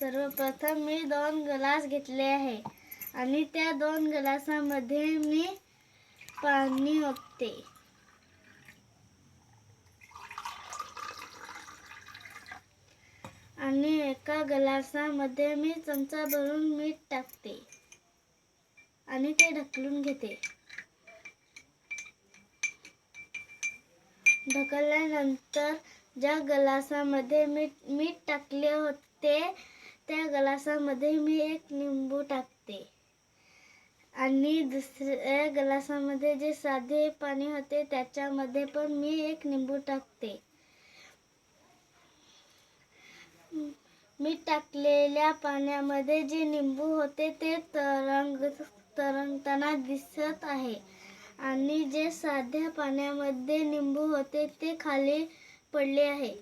सर्वप्रथम मी 2 ग्लास घेतले आहे आणि त्या 2 ग्लासामध्ये मी पाणी ओतते आणि एका ग्लासामध्ये मी चमचा भरून मीठ टाकते आणि ते ढकलून घेते. ढकलल्यानंतर ज्या ग्लासामध्ये मीठ टाकले होते त्या ग्लासामध्ये मी 1 लिंबू टाकते आणि दुसऱ्या ग्लासामध्ये जे साधे पाणी होते त्याच्यामध्ये पण मी 1 लिंबू टाकते. मीठ टाकलेल्या पाण्यामध्ये जे लिंबू होते ते तरंगताना दिसत आहे आणि जे साध्या पाण्यामध्ये लिंबू होते ते खाली पडले आहे.